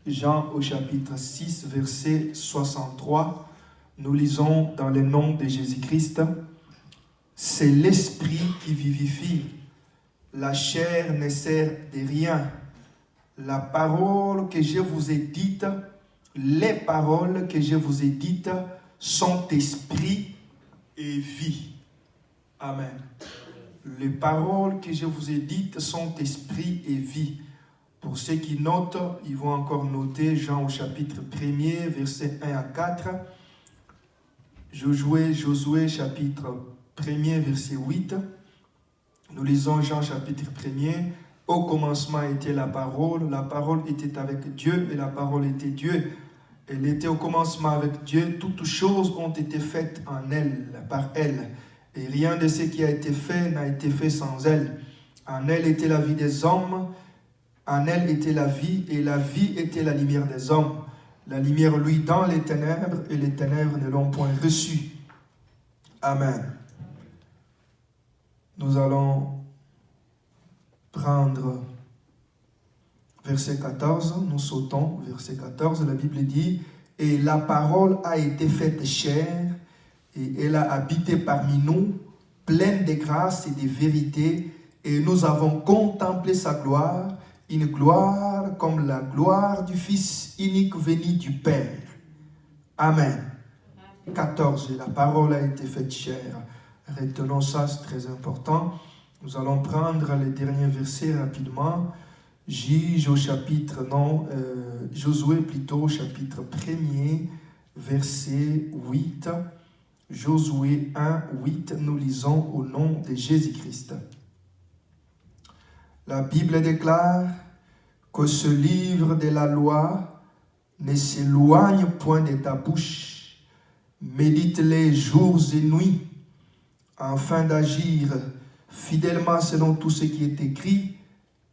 Jean au chapitre 6, verset 63. Nous lisons dans le nom de Jésus-Christ. C'est l'esprit qui vivifie. La chair ne sert de rien. La parole que je vous ai dite, les paroles que je vous ai dites sont esprit et vie. Amen. Les paroles que je vous ai dites sont esprit et vie. Pour ceux qui notent, ils vont encore noter Jean au chapitre 1er, versets 1 à 4. Josué chapitre 1er, verset 8. Nous lisons Jean chapitre 1er. Au commencement était la parole était avec Dieu et la parole était Dieu. Elle était au commencement avec Dieu, toutes choses ont été faites en elle, par elle. Et rien de ce qui a été fait n'a été fait sans elle. En elle était la vie des hommes, en elle était la vie, et la vie était la lumière des hommes. La lumière luit dans les ténèbres, et les ténèbres ne l'ont point reçue. Amen. Nous allons prendre verset 14, nous sautons, verset 14, la Bible dit « Et la parole a été faite chair, et elle a habité parmi nous, pleine de grâce et de vérité, et nous avons contemplé sa gloire, une gloire comme la gloire du Fils unique venu du Père. » Amen. 14, la parole a été faite chair. Retenons ça, c'est très important. Nous allons prendre les derniers versets rapidement. Josué plutôt, chapitre 1er, verset 8. Josué 1, 8, nous lisons au nom de Jésus-Christ. La Bible déclare que ce livre de la loi ne s'éloigne point de ta bouche. Médite-les jours et nuits, afin d'agir fidèlement selon tout ce qui est écrit,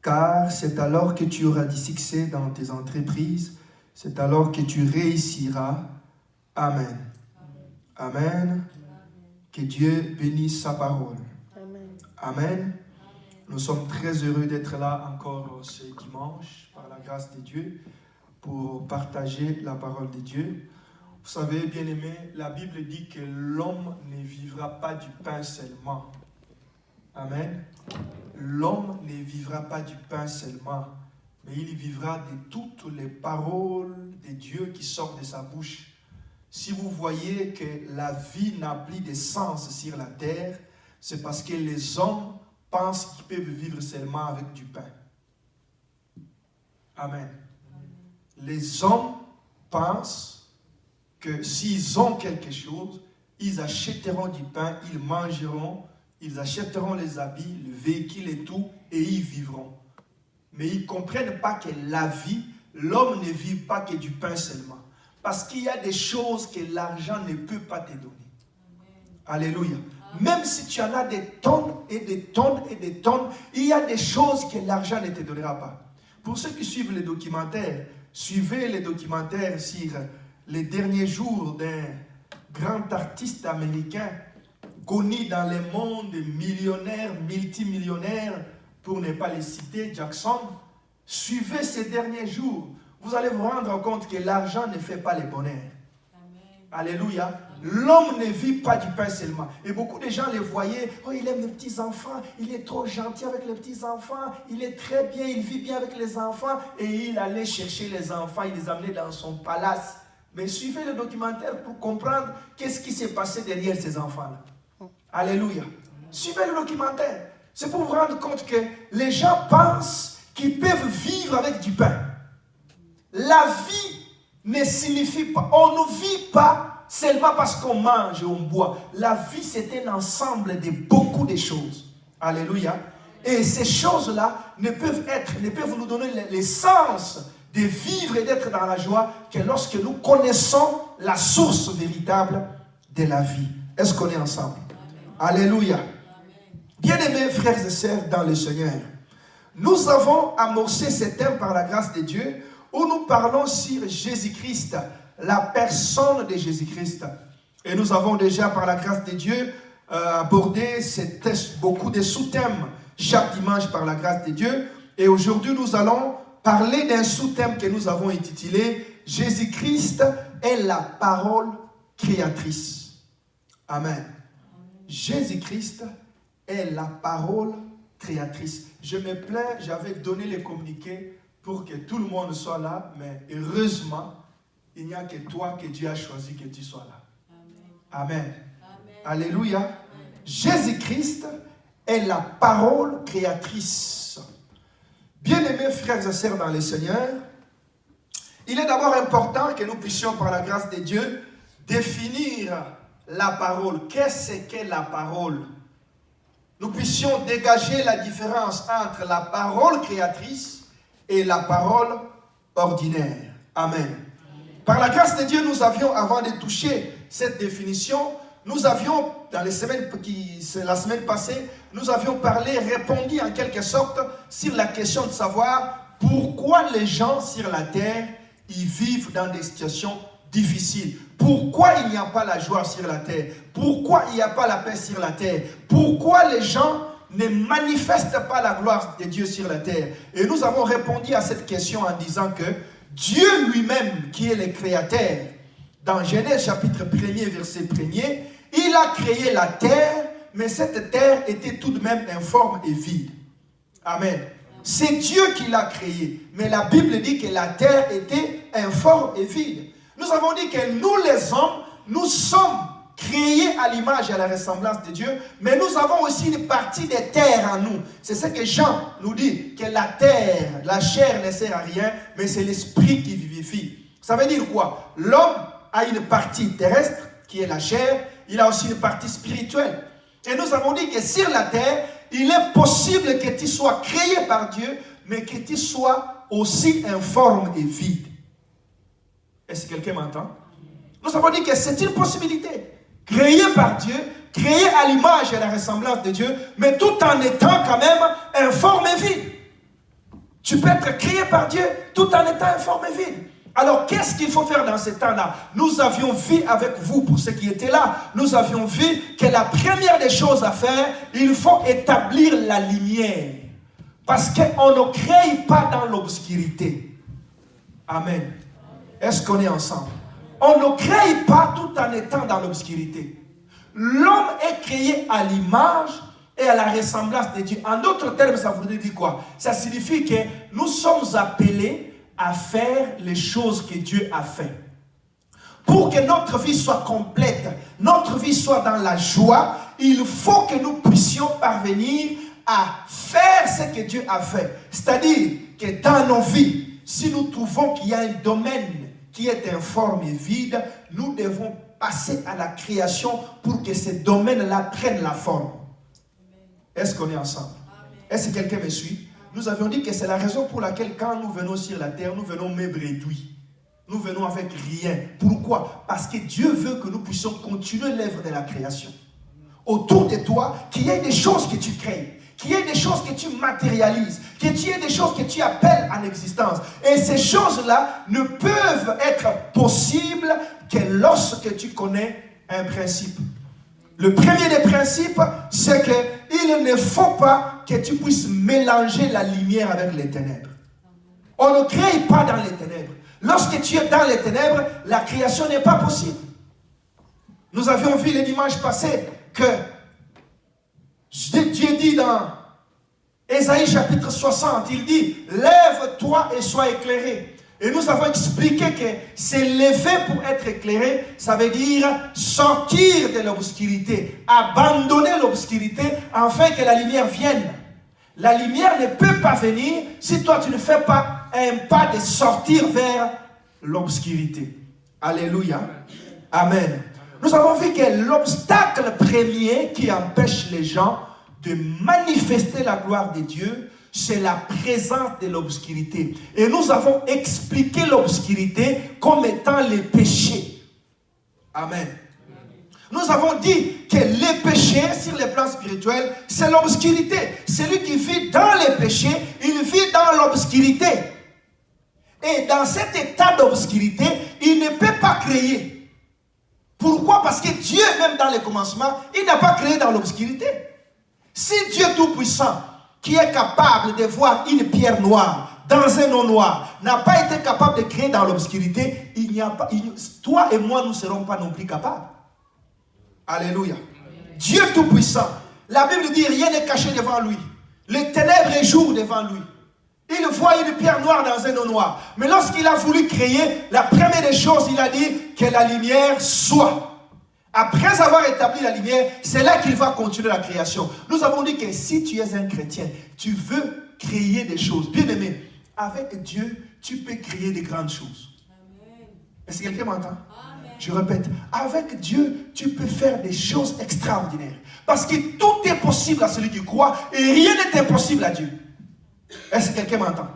car c'est alors que tu auras du succès dans tes entreprises, c'est alors que tu réussiras. Amen. Amen. Amen. Que Dieu bénisse sa parole. Amen. Amen. Nous sommes très heureux d'être là encore ce dimanche, par la grâce de Dieu, pour partager la parole de Dieu. Vous savez, bien-aimés, la Bible dit que l'homme ne vivra pas du pain seulement. Amen. L'homme ne vivra pas du pain seulement, mais il vivra de toutes les paroles de Dieu qui sortent de sa bouche. Si vous voyez que la vie n'a plus de sens sur la terre, c'est parce que les hommes pensent qu'ils peuvent vivre seulement avec du pain. Amen. Les hommes pensent que s'ils ont quelque chose, ils achèteront du pain, ils mangeront, ils achèteront les habits, le véhicule et tout, et ils vivront. Mais ils ne comprennent pas que la vie, l'homme ne vit pas que du pain seulement. Parce qu'il y a des choses que l'argent ne peut pas te donner. Amen. Alléluia. Amen. Même si tu en as des tonnes et des tonnes et des tonnes, il y a des choses que l'argent ne te donnera pas. Pour ceux qui suivent les documentaires, suivez les documentaires sur les derniers jours d'un grand artiste américain connu dans le monde, millionnaire, multimillionnaire, pour ne pas les citer, Jackson. Suivez ces derniers jours. Vous allez vous rendre compte que l'argent ne fait pas le bonheur. Amen. Alléluia. L'homme ne vit pas du pain seulement. Et beaucoup de gens les voyaient, oh, il aime les petits-enfants, il est trop gentil avec les petits-enfants, il est très bien, il vit bien avec les enfants. Et il allait chercher les enfants, il les amenait dans son palace. Mais suivez le documentaire pour comprendre qu'est-ce qui s'est passé derrière ces enfants-là. Alléluia. Suivez le documentaire. C'est pour vous rendre compte que les gens pensent qu'ils peuvent vivre avec du pain. La vie ne signifie pas, on ne vit pas seulement parce qu'on mange et on boit. La vie, c'est un ensemble de beaucoup de choses. Alléluia. Et ces choses-là ne peuvent nous donner l'essence de vivre et d'être dans la joie que lorsque nous connaissons la source véritable de la vie. Est-ce qu'on est ensemble? Amen. Alléluia. Bien-aimés frères et sœurs dans le Seigneur, nous avons amorcé ce thème par la grâce de Dieu où nous parlons sur Jésus-Christ, la personne de Jésus-Christ. Et nous avons déjà par la grâce de Dieu abordé beaucoup de sous-thèmes chaque dimanche par la grâce de Dieu. Et aujourd'hui nous allons parler d'un sous-thème que nous avons intitulé « Jésus-Christ est la parole créatrice ». Amen. Jésus-Christ est la parole créatrice. Je me plains, j'avais donné les communiqués pour que tout le monde soit là, mais heureusement, il n'y a que toi que Dieu a choisi que tu sois là. Amen. Amen. Alléluia. Amen. Jésus-Christ est la parole créatrice. Bien-aimés frères et sœurs dans le Seigneur, il est d'abord important que nous puissions, par la grâce de Dieu, définir la parole. Qu'est-ce qu'est la parole? Nous puissions dégager la différence entre la parole créatrice et la parole ordinaire. Amen. Par la grâce de Dieu, nous avions, avant de toucher cette définition, nous avions, dans la semaine passée, nous avions parlé, répondu en quelque sorte sur la question de savoir pourquoi les gens sur la terre, ils vivent dans des situations difficiles. Pourquoi il n'y a pas la joie sur la terre? Pourquoi il n'y a pas la paix sur la terre? Pourquoi les gens ne manifestent pas la gloire de Dieu sur la terre? Et nous avons répondu à cette question en disant que Dieu lui-même, qui est le créateur, dans Genèse chapitre 1er, verset 1er, il a créé la terre, mais cette terre était tout de même informe et vide. Amen. C'est Dieu qui l'a créée, mais la Bible dit que la terre était informe et vide. Nous avons dit que nous les hommes, nous sommes créés à l'image et à la ressemblance de Dieu, mais nous avons aussi une partie des terres en nous. C'est ce que Jean nous dit, que la terre, la chair ne sert à rien, mais c'est l'esprit qui vivifie. Ça veut dire quoi? L'homme a une partie terrestre, qui est la chair, il a aussi une partie spirituelle. Et nous avons dit que sur la terre, il est possible que tu sois créé par Dieu, mais que tu sois aussi informe et vide. Est-ce que quelqu'un m'entend? Nous avons dit que c'est une possibilité. Créé par Dieu, créé à l'image et à la ressemblance de Dieu, mais tout en étant quand même informe et vide. Tu peux être créé par Dieu tout en étant informe et vide. Alors, qu'est-ce qu'il faut faire dans ce temps-là? Nous avions vu avec vous, pour ceux qui étaient là, nous avions vu que la première des choses à faire, il faut établir la lumière. Parce qu'on ne crée pas dans l'obscurité. Amen. Est-ce qu'on est ensemble? On ne crée pas tout en étant dans l'obscurité. L'homme est créé à l'image et à la ressemblance de Dieu. En d'autres termes, ça voudrait dire quoi? Ça signifie que nous sommes appelés à faire les choses que Dieu a fait. Pour que notre vie soit complète, notre vie soit dans la joie, il faut que nous puissions parvenir à faire ce que Dieu a fait. C'est-à-dire que dans nos vies, si nous trouvons qu'il y a un domaine qui est informe et vide, nous devons passer à la création pour que ce domaine-là prenne la forme. Est-ce qu'on est ensemble? Est-ce que quelqu'un me suit? Nous avions dit que c'est la raison pour laquelle quand nous venons sur la terre, nous venons même réduits. Nous venons avec rien. Pourquoi? Parce que Dieu veut que nous puissions continuer l'œuvre de la création. Autour de toi, qu'il y ait des choses que tu crées, qu'il y ait des choses que tu matérialises, qu'il y ait des choses que tu appelles en existence. Et ces choses-là ne peuvent être possibles que lorsque tu connais un principe. Le premier des principes, c'est qu'il ne faut pas que tu puisses mélanger la lumière avec les ténèbres. On ne crée pas dans les ténèbres. Lorsque tu es dans les ténèbres, la création n'est pas possible. Nous avions vu le dimanche passé que Dieu dit dans Ésaïe chapitre 60, il dit « Lève-toi et sois éclairé ». Et nous avons expliqué que c'est lever pour être éclairé, ça veut dire sortir de l'obscurité, abandonner l'obscurité afin que la lumière vienne. La lumière ne peut pas venir si toi tu ne fais pas un pas de sortir vers l'obscurité. Alléluia. Amen. Nous avons vu que l'obstacle premier qui empêche les gens de manifester la gloire de Dieu, c'est la présence de l'obscurité. Et nous avons expliqué l'obscurité comme étant les péchés. Amen. Nous avons dit que les péchés, sur le plan spirituel, c'est l'obscurité. Celui qui vit dans les péchés, il vit dans l'obscurité. Et dans cet état d'obscurité, il ne peut pas créer. Pourquoi? Parce que Dieu, même dans le commencement, il n'a pas créé dans l'obscurité. Si Dieu Tout-Puissant, qui est capable de voir une pierre noire dans un eau noir, n'a pas été capable de créer dans l'obscurité, toi et moi, nous ne serons pas non plus capables. Alléluia. Dieu Tout-Puissant. La Bible dit, rien n'est caché devant lui. Les ténèbres et jour devant lui. Il voit une pierre noire dans un eau noir. Mais lorsqu'il a voulu créer, la première des choses, il a dit que la lumière soit. Après avoir établi la lumière, c'est là qu'il va continuer la création. Nous avons dit que si tu es un chrétien, tu veux créer des choses. Bien aimé, avec Dieu, tu peux créer des grandes choses. Est-ce que quelqu'un m'entend? Je répète, avec Dieu, tu peux faire des choses extraordinaires. Parce que tout est possible à celui qui croit et rien n'est impossible à Dieu. Est-ce que quelqu'un m'entend?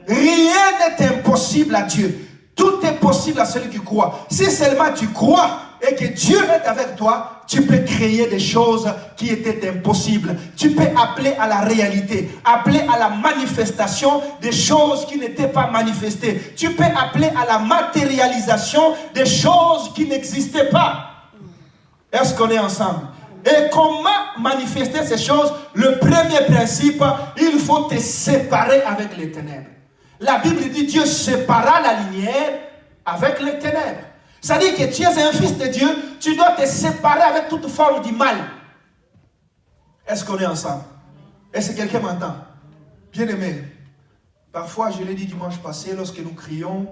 Rien n'est impossible à Dieu. Tout est possible à celui qui croit. Si seulement tu crois et que Dieu est avec toi, tu peux créer des choses qui étaient impossibles. Tu peux appeler à la réalité, appeler à la manifestation des choses qui n'étaient pas manifestées. Tu peux appeler à la matérialisation des choses qui n'existaient pas. Est-ce qu'on est ensemble? Et comment manifester ces choses? Le premier principe, il faut te séparer avec les ténèbres. La Bible dit Dieu sépara la lumière avec les ténèbres. C'est-à-dire que tu es un fils de Dieu, tu dois te séparer avec toute forme du mal. Est-ce qu'on est ensemble? Est-ce que quelqu'un m'entend? Bien aimé, parfois, je l'ai dit dimanche passé, lorsque nous crions,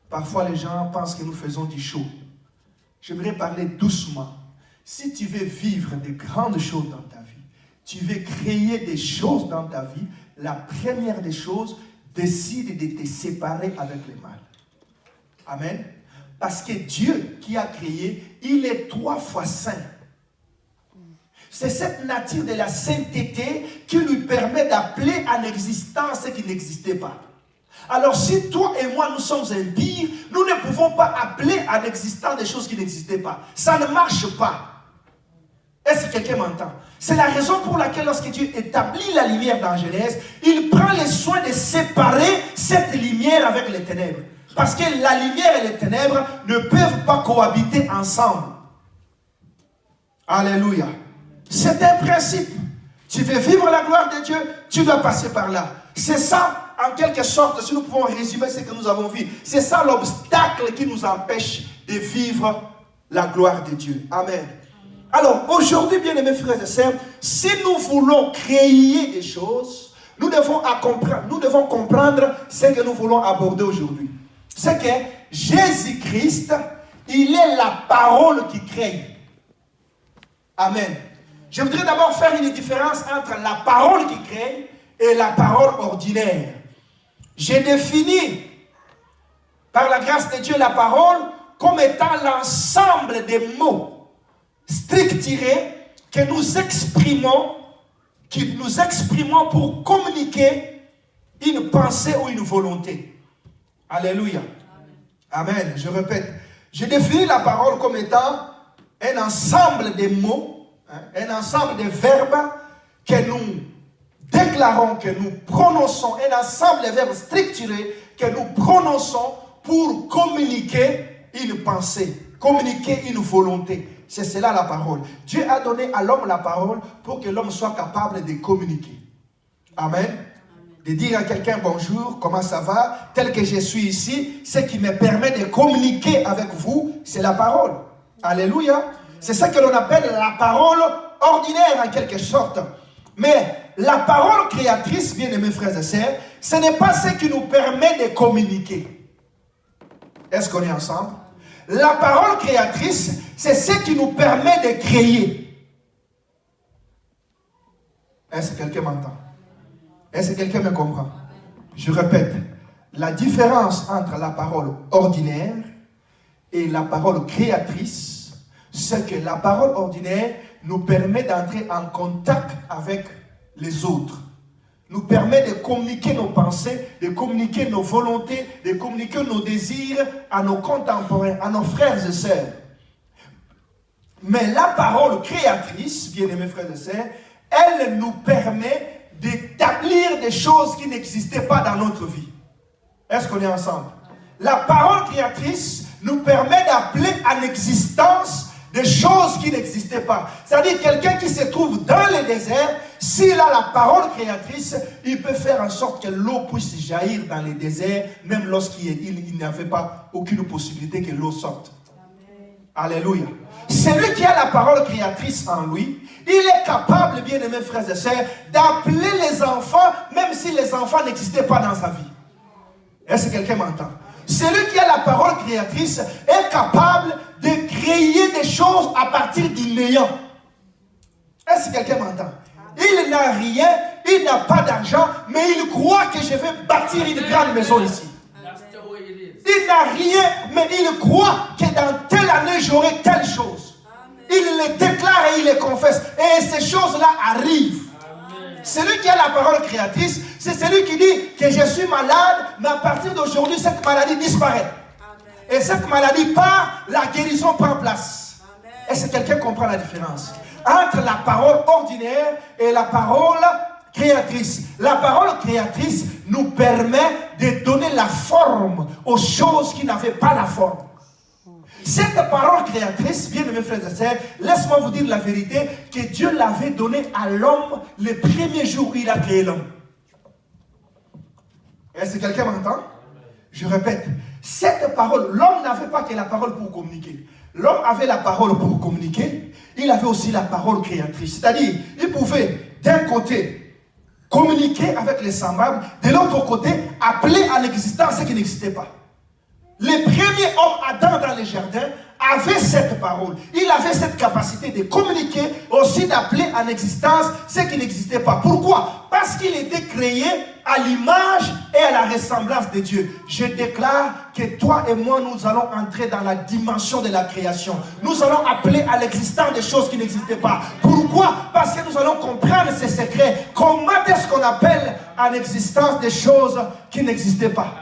parfois les gens pensent que nous faisons du show. J'aimerais parler doucement. Si tu veux vivre de grandes choses dans ta vie, tu veux créer des choses dans ta vie, la première des choses, décide de te séparer avec le mal. Amen. Parce que Dieu qui a créé, il est 3 fois saint. C'est cette nature de la sainteté qui lui permet d'appeler à l'existence ce qui n'existait pas. Alors si toi et moi nous sommes impies, nous ne pouvons pas appeler à l'existence des choses qui n'existaient pas. Ça ne marche pas. Est-ce que quelqu'un m'entend? C'est la raison pour laquelle lorsque Dieu établit la lumière dans Genèse, il prend le soin de séparer cette lumière avec les ténèbres. Parce que la lumière et les ténèbres ne peuvent pas cohabiter ensemble. Alléluia. C'est un principe. Tu veux vivre la gloire de Dieu, tu dois passer par là. C'est ça, en quelque sorte, si nous pouvons résumer ce que nous avons vu, c'est ça l'obstacle qui nous empêche de vivre la gloire de Dieu. Amen. Alors, aujourd'hui, bien-aimés frères et sœurs, si nous voulons créer des choses, nous devons comprendre ce que nous voulons aborder aujourd'hui. C'est que Jésus-Christ, il est la parole qui crée. Amen. Je voudrais d'abord faire une différence entre la parole qui crée et la parole ordinaire. J'ai défini, par la grâce de Dieu, la parole comme étant l'ensemble des mots structurés que nous exprimons pour communiquer une pensée ou une volonté. Alléluia. Amen. Je répète. Je définis la parole comme étant un ensemble de mots, un ensemble de verbes que nous déclarons, que nous prononçons, un ensemble de verbes structurés que nous prononçons pour communiquer une pensée, communiquer une volonté. C'est cela la parole. Dieu a donné à l'homme la parole pour que l'homme soit capable de communiquer. Amen. De dire à quelqu'un bonjour, comment ça va, tel que je suis ici, ce qui me permet de communiquer avec vous, c'est la parole. Alléluia. C'est ça que l'on appelle la parole ordinaire en quelque sorte. Mais la parole créatrice, bien aimés frères et sœurs, ce n'est pas ce qui nous permet de communiquer. Est-ce qu'on est ensemble? La parole créatrice, c'est ce qui nous permet de créer. Est-ce que quelqu'un m'entend? Est-ce que quelqu'un me comprend? Je répète, la différence entre la parole ordinaire et la parole créatrice, c'est que la parole ordinaire nous permet d'entrer en contact avec les autres, nous permet de communiquer nos pensées, de communiquer nos volontés, de communiquer nos désirs à nos contemporains, à nos frères et sœurs. Mais la parole créatrice, bien-aimés frères et sœurs, elle nous permet d'établir des choses qui n'existaient pas dans notre vie. Est-ce qu'on est ensemble? La parole créatrice nous permet d'appeler à l'existence des choses qui n'existaient pas. C'est-à-dire quelqu'un qui se trouve dans le désert, s'il a la parole créatrice, il peut faire en sorte que l'eau puisse jaillir dans le désert, même lorsqu'il n'avait pas aucune possibilité que l'eau sorte. Amen. Alléluia. Celui qui a la parole créatrice en lui, il est capable, bien aimés frères et sœurs, d'appeler les enfants, même si les enfants n'existaient pas dans sa vie. Est-ce que quelqu'un m'entend? Celui qui a la parole créatrice est capable de créer des choses à partir du néant. Est-ce que quelqu'un m'entend? Il n'a rien, il n'a pas d'argent, mais il croit que je vais bâtir une grande maison ici. Il n'a rien, mais il croit que dans telle année j'aurai telle chose. Il le déclare et il le confesse. Et ces choses-là arrivent. Celui qui a la parole créatrice, c'est celui qui dit que je suis malade, mais à partir d'aujourd'hui, cette maladie disparaît. Amen. Et cette maladie part, la guérison prend place. Est-ce que quelqu'un comprend la différence entre la parole ordinaire et la parole créatrice? La parole créatrice nous permet de donner la forme aux choses qui n'avaient pas la forme. Cette parole créatrice, bien mes frères et sœurs, laisse-moi vous dire la vérité, que Dieu l'avait donnée à l'homme le premier jour où il a créé l'homme. Est-ce que quelqu'un m'entend? Je répète, cette parole, l'homme n'avait pas que la parole pour communiquer. L'homme avait la parole pour communiquer, il avait aussi la parole créatrice. C'est-à-dire, il pouvait d'un côté communiquer avec les semblables, de l'autre côté appeler à l'existence ce qui n'existait pas. Les premiers hommes, Adam dans le jardin, avait cette parole. Il avait cette capacité de communiquer, aussi d'appeler en existence ce qui n'existait pas. Pourquoi? Parce qu'il était créé à l'image et à la ressemblance de Dieu. Je déclare que toi et moi, nous allons entrer dans la dimension de la création. Nous allons appeler à l'existence des choses qui n'existaient pas. Pourquoi? Parce que nous allons comprendre ces secrets. Comment est-ce qu'on appelle en existence des choses qui n'existaient pas?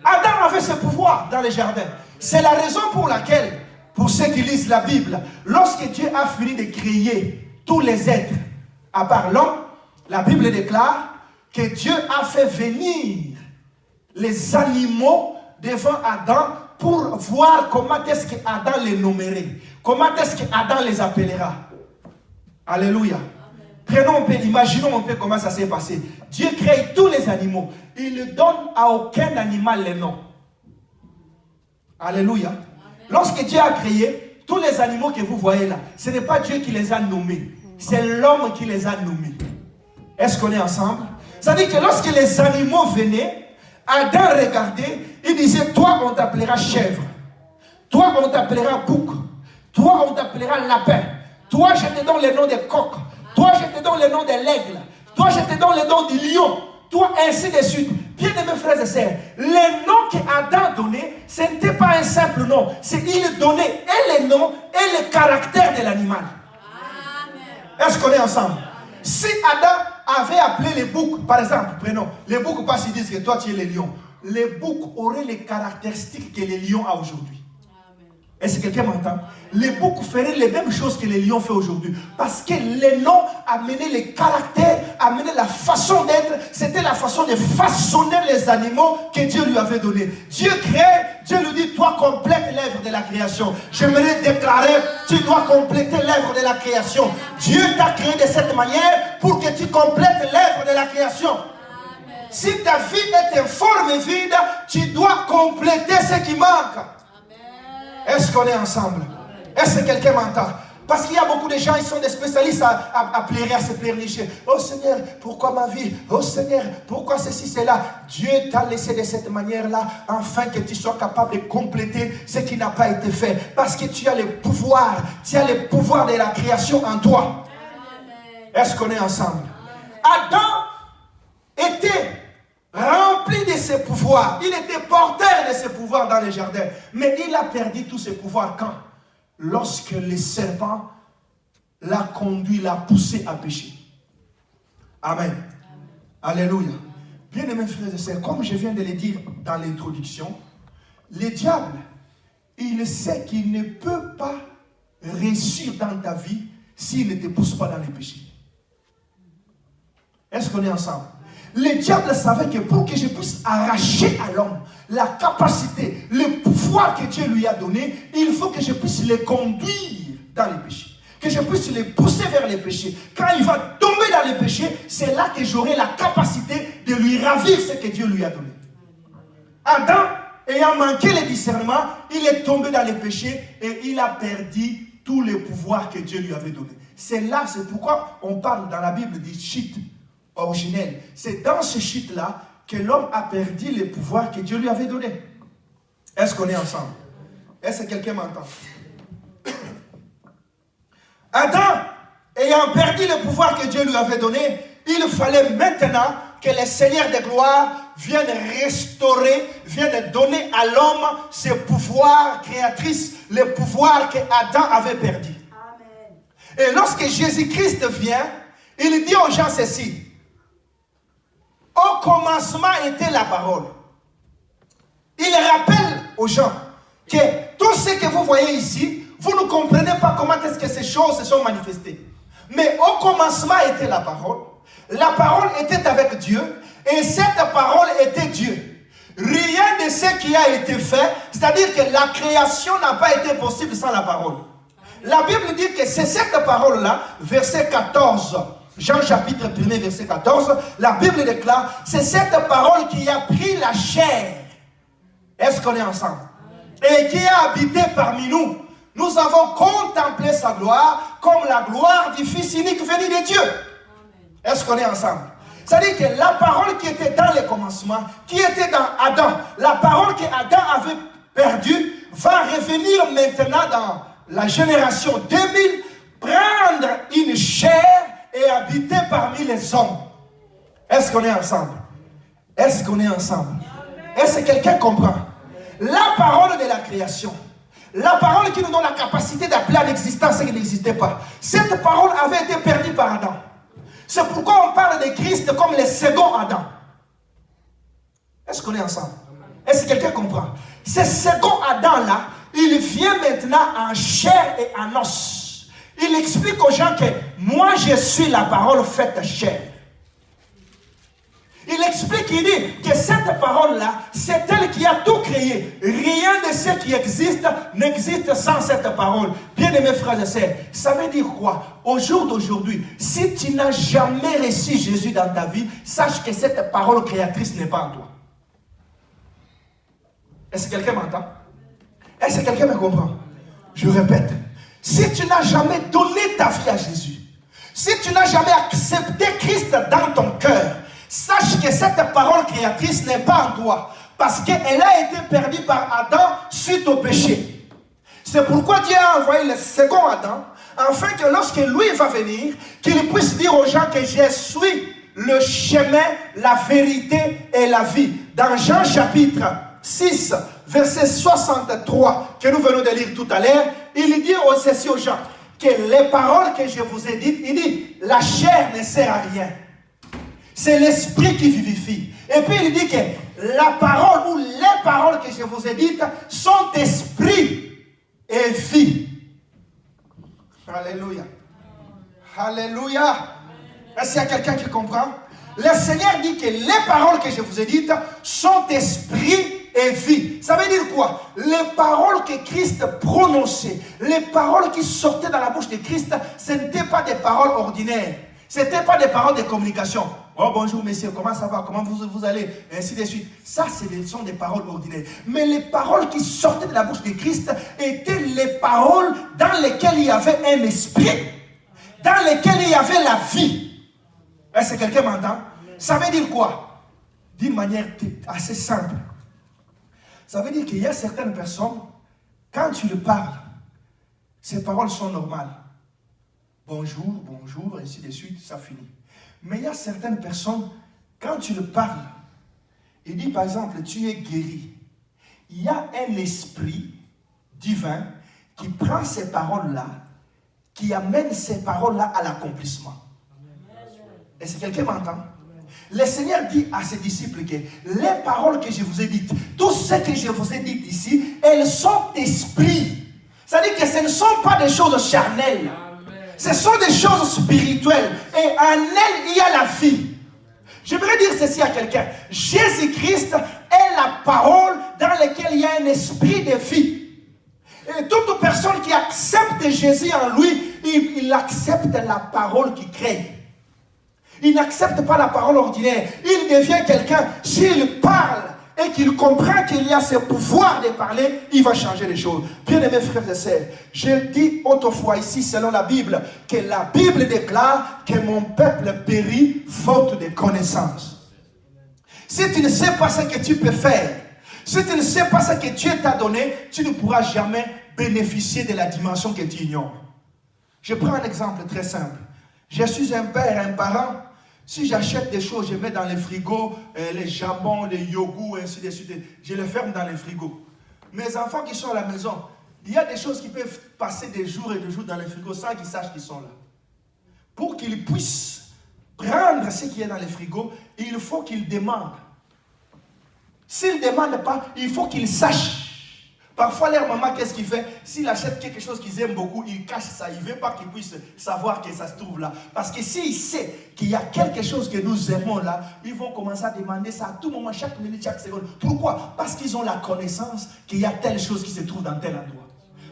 Adam avait ce pouvoir dans le jardin. C'est la raison pour laquelle, pour ceux qui lisent la Bible, lorsque Dieu a fini de créer tous les êtres, à part l'homme, la Bible déclare que Dieu a fait venir les animaux devant Adam pour voir comment est-ce qu'Adam les nommerait, comment est-ce qu'Adam les appellera. Alléluia. Prenons un peu, imaginons un peu comment ça s'est passé. Dieu crée tous les animaux. Il ne donne à aucun animal les noms. Alléluia. Amen. Lorsque Dieu a créé tous les animaux que vous voyez là, ce n'est pas Dieu qui les a nommés. C'est l'homme qui les a nommés. Est-ce qu'on est ensemble? C'est-à-dire que lorsque les animaux venaient, Adam regardait, il disait, toi on t'appellera chèvre. Toi on t'appellera bouc. Toi on t'appellera lapin. Toi je te donne le nom de coq. Toi, je te donne le nom de l'aigle. Toi, je te donne le nom du lion. Toi, ainsi de suite. Bien aimés frères et sœurs, les noms qu'Adam donnait, ce n'était pas un simple nom. C'est il donnait et les noms et le caractère de l'animal. Est-ce qu'on est ensemble? Si Adam avait appelé les boucs, par exemple, prenons, les boucs, pas s'ils disent que toi, tu es le lion. Les boucs auraient les caractéristiques que les lions a aujourd'hui. Est-ce que quelqu'un m'entend? Les boucs feraient les mêmes choses que les lions font aujourd'hui. Parce que les noms amenaient les caractères, amenaient la façon d'être. C'était la façon de façonner les animaux que Dieu lui avait donné. Dieu crée, Dieu lui dit, toi complète l'œuvre de la création. J'aimerais déclarer, tu dois compléter l'œuvre de la création. Dieu t'a créé de cette manière pour que tu complètes l'œuvre de la création. Amen. Si ta vie est informe et vide, tu dois compléter ce qui manque. Est-ce qu'on est ensemble? Est-ce que quelqu'un m'entend? Parce qu'il y a beaucoup de gens, ils sont des spécialistes à plairer, à se pleurnicher. Oh Seigneur, pourquoi ma vie? Oh Seigneur, pourquoi ceci, cela? Dieu t'a laissé de cette manière-là, afin que tu sois capable de compléter ce qui n'a pas été fait. Parce que tu as le pouvoir, de la création en toi. Est-ce qu'on est ensemble? Adam était rempli de ses pouvoirs. Il était porteur de ses pouvoirs dans le jardin. Mais il a perdu tous ses pouvoirs quand? Lorsque le serpent l'a conduit, l'a poussé à pécher. Amen. Alléluia. Bien-aimés frères et sœurs, comme je viens de le dire dans l'introduction, le diable, il sait qu'il ne peut pas réussir dans ta vie s'il ne te pousse pas dans les péchés. Est-ce qu'on est ensemble? Le diable savait que pour que je puisse arracher à l'homme la capacité, le pouvoir que Dieu lui a donné, il faut que je puisse le conduire dans les péchés. Que je puisse les pousser vers les péchés. Quand il va tomber dans les péchés, c'est là que j'aurai la capacité de lui ravir ce que Dieu lui a donné. Adam, ayant manqué le discernement, il est tombé dans les péchés et il a perdu tous les pouvoirs que Dieu lui avait donnés. C'est là, c'est pourquoi on parle dans la Bible du chute originel. C'est dans ce chute-là que l'homme a perdu les pouvoirs que Dieu lui avait donnés. Est-ce qu'on est ensemble? Est-ce que quelqu'un m'entend? Adam, ayant perdu le pouvoir que Dieu lui avait donné, il fallait maintenant que le Seigneur de gloire vienne restaurer, vienne donner à l'homme ses pouvoirs créatrices, les pouvoirs que Adam avait perdus. Et lorsque Jésus-Christ vient, il dit aux gens ceci: au commencement était la parole. Il rappelle aux gens que tout ce que vous voyez ici, vous ne comprenez pas comment est-ce que ces choses se sont manifestées. Mais au commencement était la parole était avec Dieu, et cette parole était Dieu. Rien de ce qui a été fait, c'est-à-dire que la création n'a pas été possible sans la parole. La Bible dit que c'est cette parole-là, verset 14, Jean chapitre 1, verset 14, la Bible déclare, c'est cette parole qui a pris la chair. Est-ce qu'on est ensemble? Et qui a habité parmi nous. Nous avons contemplé sa gloire comme la gloire du Fils unique venu de Dieu. Est-ce qu'on est ensemble? C'est-à-dire que la parole qui était dans le commencement, qui était dans Adam, la parole que Adam avait perdue, va revenir maintenant dans la génération 2000, prendre une chair et habiter parmi les hommes. Est-ce qu'on est ensemble? Est-ce qu'on est ensemble? Est-ce que quelqu'un comprend? La parole de la création, la parole qui nous donne la capacité d'appeler à l'existence ce qui n'existait pas, cette parole avait été perdue par Adam. C'est pourquoi on parle de Christ comme le second Adam. Est-ce qu'on est ensemble? Est-ce que quelqu'un comprend? Ce second Adam-là, il vient maintenant en chair et en os. Il explique aux gens que moi je suis la parole faite chair. Il explique, il dit que cette parole-là, c'est elle qui a tout créé. Rien de ce qui existe n'existe sans cette parole. Bien-aimés frères et sœurs, ça veut dire quoi? Au jour d'aujourd'hui, si tu n'as jamais reçu Jésus dans ta vie, sache que cette parole créatrice n'est pas en toi. Est-ce que quelqu'un m'entend? Est-ce que quelqu'un me comprend? Je répète, si tu n'as jamais donné ta vie à Jésus, si tu n'as jamais accepté Christ dans ton cœur, sache que cette parole créatrice n'est pas en toi, parce qu'elle a été perdue par Adam suite au péché. C'est pourquoi Dieu a envoyé le second Adam, afin que lorsque lui va venir, qu'il puisse dire aux gens que je suis le chemin, la vérité et la vie. Dans Jean chapitre 6, verset 63, que nous venons de lire tout à l'heure, il dit aussi aux gens que les paroles que je vous ai dites, il dit, la chair ne sert à rien. C'est l'esprit qui vivifie. Et puis il dit que la parole ou les paroles que je vous ai dites sont esprit et vie. Alléluia. Alléluia. Est-ce qu'il y a quelqu'un qui comprend? Le Seigneur dit que les paroles que je vous ai dites sont esprit et vie. Ça veut dire quoi? Les paroles que Christ prononçait, les paroles qui sortaient dans la bouche de Christ, ce n'étaient pas des paroles ordinaires. Ce n'étaient pas des paroles de communication. Oh bonjour messieurs, comment ça va? Comment vous allez? Et ainsi de suite. Ça, sont des paroles ordinaires. Mais les paroles qui sortaient de la bouche de Christ étaient les paroles dans lesquelles il y avait un esprit, dans lesquelles il y avait la vie. Est-ce que quelqu'un m'entend? Ça veut dire quoi? D'une manière assez simple. Ça veut dire qu'il y a certaines personnes, quand tu leur parles, ces paroles sont normales. Bonjour, bonjour, ainsi de suite, ça finit. Mais il y a certaines personnes, quand tu leur parles, il dit par exemple, tu es guéri. Il y a un esprit divin qui prend ces paroles-là, qui amène ces paroles-là à l'accomplissement. Est-ce que quelqu'un m'entend? Le Seigneur dit à ses disciples que les paroles que je vous ai dites, tout ce que je vous ai dit ici, elles sont esprit. C'est-à-dire que ce ne sont pas des choses charnelles. Ce sont des choses spirituelles. Et en elles, il y a la vie. J'aimerais dire ceci à quelqu'un. Jésus-Christ est la parole dans laquelle il y a un esprit de vie. Et toute personne qui accepte Jésus en lui, il accepte la parole qui crée. Il n'accepte pas la parole ordinaire. Il devient quelqu'un, s'il parle et qu'il comprend qu'il y a ce pouvoir de parler, il va changer les choses. Bien-aimés frères et sœurs, je dis autrefois ici, selon la Bible, que la Bible déclare que mon peuple périt faute de connaissance. Si tu ne sais pas ce que tu peux faire, si tu ne sais pas ce que Dieu t'a donné, tu ne pourras jamais bénéficier de la dimension que tu ignores. Je prends un exemple très simple. Je suis un père, un parent. Si j'achète des choses, je mets dans le frigo, les jambons, les yogourts, ainsi de suite, je les ferme dans le frigo. Mes enfants qui sont à la maison, il y a des choses qui peuvent passer des jours et des jours dans le frigo sans qu'ils sachent qu'ils sont là. Pour qu'ils puissent prendre ce qui est dans le frigo, il faut qu'ils demandent. S'ils ne demandent pas, il faut qu'ils sachent. Parfois, leur maman, qu'est-ce qu'il fait? S'il achète quelque chose qu'ils aiment beaucoup, il cache ça. Il ne veut pas qu'ils puissent savoir que ça se trouve là. Parce que s'il sait qu'il y a quelque chose que nous aimons là, ils vont commencer à demander ça à tout moment, chaque minute, chaque seconde. Pourquoi? Parce qu'ils ont la connaissance qu'il y a telle chose qui se trouve dans tel endroit.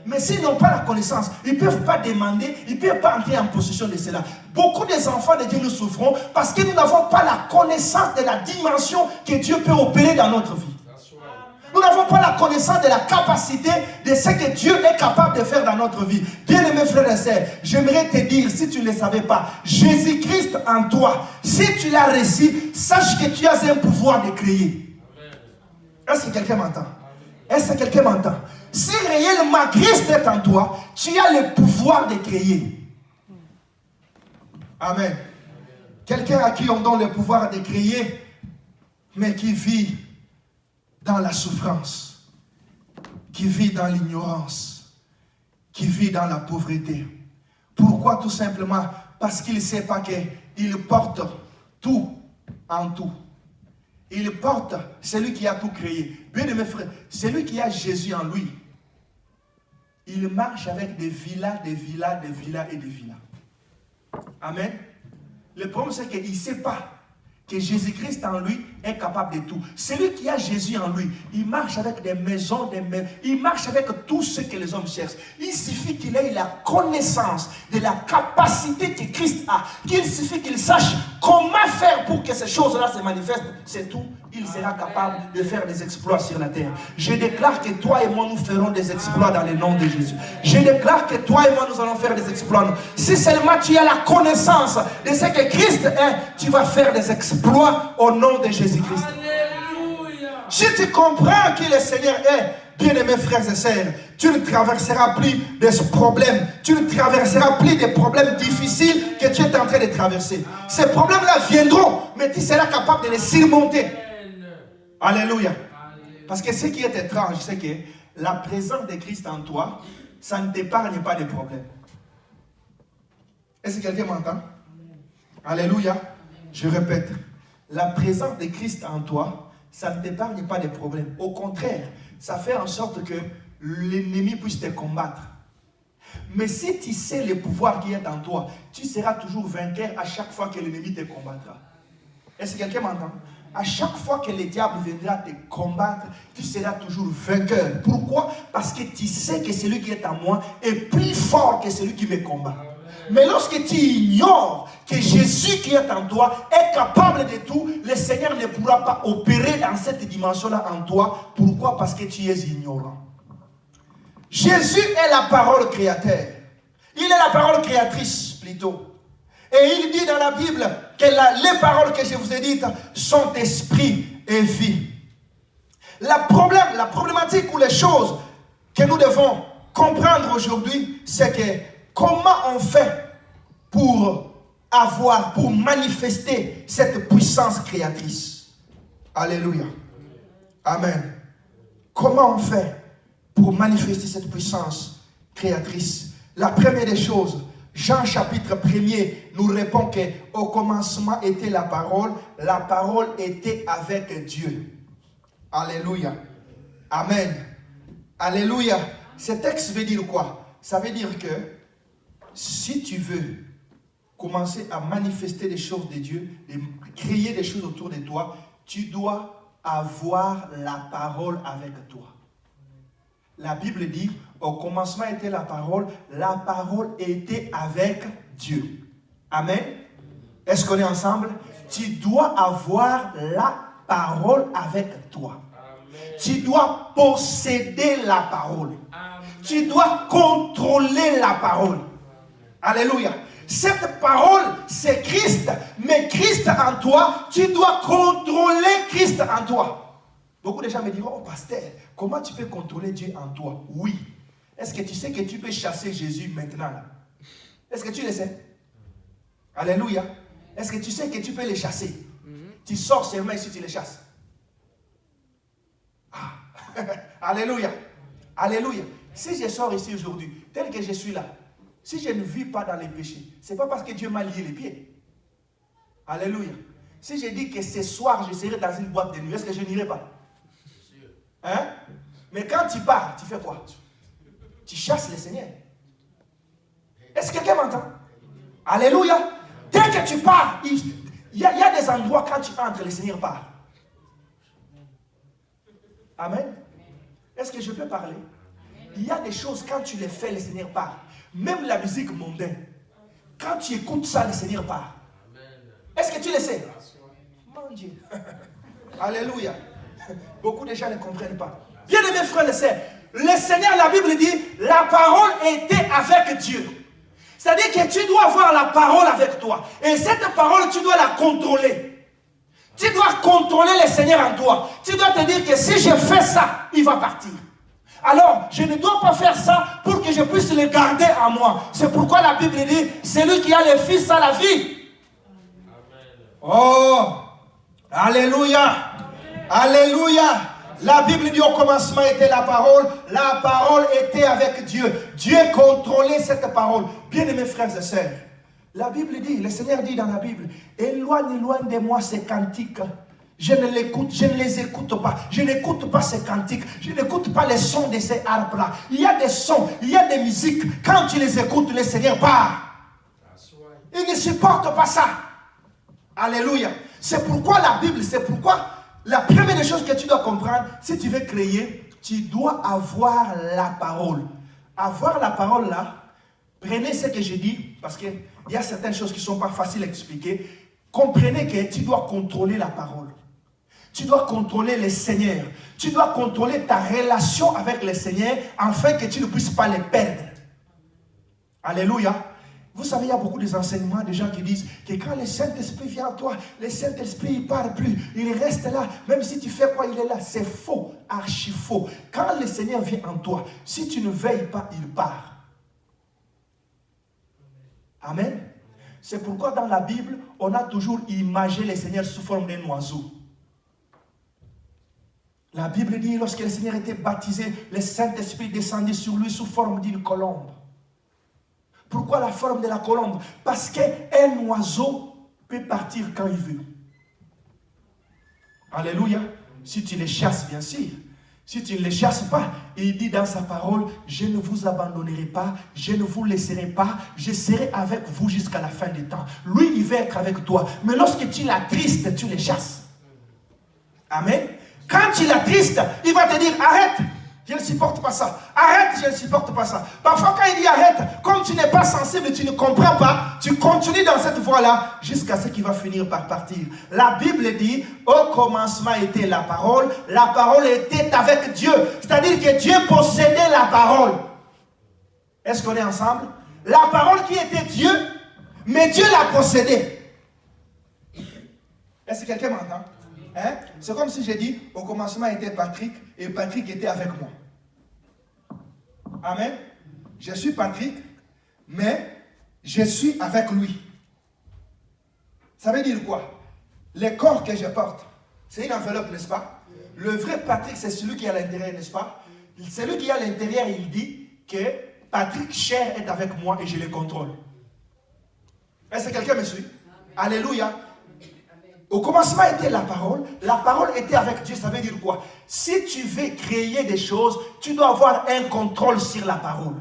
Mais s'ils n'ont pas la connaissance, ils ne peuvent pas demander, ils ne peuvent pas entrer en possession de cela. Beaucoup des enfants de Dieu nous souffrons parce que nous n'avons pas la connaissance de la dimension que Dieu peut opérer dans notre vie. Nous n'avons pas la connaissance de la capacité de ce que Dieu est capable de faire dans notre vie. Bien-aimés frères et sœurs, j'aimerais te dire, si tu ne le savais pas, Jésus-Christ en toi, si tu l'as reçu, sache que tu as un pouvoir de créer. Est-ce que quelqu'un m'entend? Est-ce que quelqu'un m'entend? Si réellement Christ est en toi, tu as le pouvoir de créer. Amen. Quelqu'un à qui on donne le pouvoir de créer, mais qui vit dans la souffrance, qui vit dans l'ignorance, qui vit dans la pauvreté. Pourquoi? Tout simplement parce qu'il ne sait pas qu'il porte tout en tout. Il porte celui qui a tout créé. Bien mes frères, celui qui a Jésus en lui, il marche avec des villas, des villas, des villas et des villas. Amen. Le problème c'est qu'il ne sait pas que Jésus-Christ en lui est capable de tout. Celui qui a Jésus en lui, il marche avec des maisons, il marche avec tout ce que les hommes cherchent. Il suffit qu'il ait la connaissance de la capacité que Christ a. Qu'il suffit qu'il sache comment faire pour que ces choses-là se manifestent. C'est tout. Il sera capable de faire des exploits sur la terre. Je déclare que toi et moi, nous ferons des exploits dans le nom de Jésus. Je déclare que toi et moi, nous allons faire des exploits. Si seulement tu as la connaissance de ce que Christ est, tu vas faire des exploits au nom de Jésus-Christ. Si tu comprends qui le Seigneur est, bien-aimés frères et sœurs, tu ne traverseras plus de problèmes. Tu ne traverseras plus des problèmes difficiles que tu es en train de traverser. Ces problèmes-là viendront, mais tu seras capable de les surmonter. Alléluia. Parce que ce qui est étrange, c'est que la présence de Christ en toi, ça ne t'épargne pas des problèmes. Est-ce que quelqu'un m'entend? Alléluia. Je répète. La présence de Christ en toi, ça ne t'épargne pas des problèmes. Au contraire, ça fait en sorte que l'ennemi puisse te combattre. Mais si tu sais le pouvoir qui est en toi, tu seras toujours vainqueur à chaque fois que l'ennemi te combattra. Est-ce que quelqu'un m'entend? À chaque fois que le diable viendra te combattre, tu seras toujours vainqueur. Pourquoi? Parce que tu sais que celui qui est en moi est plus fort que celui qui me combat. Mais lorsque tu ignores que Jésus qui est en toi est capable de tout, le Seigneur ne pourra pas opérer dans cette dimension-là en toi. Pourquoi? Parce que tu es ignorant. Jésus est la parole créateur. Il est la parole créatrice plutôt. Et il dit dans la Bible que les paroles que je vous ai dites sont esprit et vie. La problématique ou les choses que nous devons comprendre aujourd'hui, c'est que comment on fait pour manifester cette puissance créatrice. Alléluia. Amen. Comment on fait pour manifester cette puissance créatrice? La première des choses, Jean chapitre 1er nous répond qu'au commencement était la parole était avec Dieu. Alléluia. Amen. Alléluia. Ce texte veut dire quoi? Ça veut dire que si tu veux commencer à manifester des choses de Dieu, de créer des choses autour de toi, tu dois avoir la parole avec toi. La Bible dit, au commencement était la parole était avec Dieu. Amen. Est-ce qu'on est ensemble? Tu dois avoir la parole avec toi. Amen. Tu dois posséder la parole. Amen. Tu dois contrôler la parole. Amen. Alléluia. Cette parole, c'est Christ. Mais Christ en toi, tu dois contrôler Christ en toi. Beaucoup de gens me diront, oh pasteur, comment tu peux contrôler Dieu en toi? Oui. Est-ce que tu sais que tu peux chasser Jésus maintenant là? Est-ce que tu le sais? Alléluia. Est-ce que tu sais que tu peux les chasser? Tu sors seulement ici, tu les chasses. Ah. Alléluia. Alléluia. Si je sors ici aujourd'hui, tel que je suis là, si je ne vis pas dans les péchés, ce n'est pas parce que Dieu m'a lié les pieds. Alléluia. Si je dis que ce soir, je serai dans une boîte de nuit, est-ce que je n'irai pas? Hein? Mais quand tu pars, tu fais quoi? Tu chasses le Seigneur. Est-ce que quelqu'un m'entend? Alléluia. Dès que tu pars, il y a des endroits quand tu entres, le Seigneur part. Amen. Est-ce que je peux parler? Il y a des choses, quand tu les fais, le Seigneur part. Même la musique mondaine. Quand tu écoutes ça, le Seigneur part. Est-ce que tu le sais? Mon Dieu. Alléluia. Beaucoup de gens ne comprennent pas. Bien aimés frères et sœurs, le Seigneur, la Bible dit, la parole était avec Dieu. C'est-à-dire que tu dois avoir la parole avec toi. Et cette parole, tu dois la contrôler. Tu dois contrôler le Seigneur en toi. Tu dois te dire que si je fais ça, il va partir. Alors, je ne dois pas faire ça pour que je puisse le garder en moi. C'est pourquoi la Bible dit, celui qui a le Fils a la vie. Amen. Oh, alléluia. Amen. Alléluia. La Bible dit au commencement était la parole était avec Dieu. Dieu contrôlait cette parole. Bien-aimés frères et sœurs, la Bible dit, le Seigneur dit dans la Bible, éloigne de moi ces cantiques. Je ne les écoute pas. Je n'écoute pas ces cantiques. Je n'écoute pas les sons de ces harpes-là. Il y a des sons, il y a des musiques. Quand tu les écoutes, le Seigneur part. Il ne supporte pas ça. Alléluia. C'est pourquoi la Bible, c'est pourquoi la première des choses que tu dois comprendre, si tu veux créer, tu dois avoir la parole. Avoir la parole là, prenez ce que je dis, parce qu'il y a certaines choses qui ne sont pas faciles à expliquer. Comprenez que tu dois contrôler la parole. Tu dois contrôler le Seigneur. Tu dois contrôler ta relation avec le Seigneur afin que tu ne puisses pas les perdre. Alléluia. Vous savez, il y a beaucoup d'enseignements, des gens qui disent que quand le Saint-Esprit vient en toi, le Saint-Esprit ne part plus. Il reste là. Même si tu fais quoi, il est là. C'est faux, archi faux. Quand le Seigneur vient en toi, si tu ne veilles pas, il part. Amen. C'est pourquoi dans la Bible, on a toujours imagé le Seigneur sous forme d'un oiseau. La Bible dit, lorsque le Seigneur était baptisé, le Saint-Esprit descendit sur lui sous forme d'une colombe. Pourquoi la forme de la colombe? Parce qu'un oiseau peut partir quand il veut. Alléluia. Si tu les chasses, bien sûr. Si tu ne les chasses pas, il dit dans sa parole, je ne vous abandonnerai pas, je ne vous laisserai pas, je serai avec vous jusqu'à la fin des temps. Lui, il veut être avec toi. Mais lorsque tu l'attristes, tu les chasses. Amen. Quand tu l'attristes, il va te dire, arrête, je ne supporte pas ça. Arrête, je ne supporte pas ça. Parfois, quand il dit arrête, comme tu n'es pas sensible, tu ne comprends pas, tu continues dans cette voie-là jusqu'à ce qu'il va finir par partir. La Bible dit, au commencement était la parole était avec Dieu. C'est-à-dire que Dieu possédait la parole. Est-ce qu'on est ensemble? La parole qui était Dieu, mais Dieu l'a possédée. Est-ce que quelqu'un m'entend? Hein? C'est comme si j'ai dit, au commencement était Patrick, et Patrick était avec moi. Amen. Je suis Patrick, mais je suis avec lui. Ça veut dire quoi? Le corps que je porte, c'est une enveloppe, n'est-ce pas? Le vrai Patrick, c'est celui qui est à l'intérieur, n'est-ce pas? Celui qui est à l'intérieur, il dit que Patrick chair est avec moi et je le contrôle. Est-ce que quelqu'un me suit? Amen. Alléluia. Au commencement était la parole était avec Dieu. Ça veut dire quoi? Si tu veux créer des choses, tu dois avoir un contrôle sur la parole.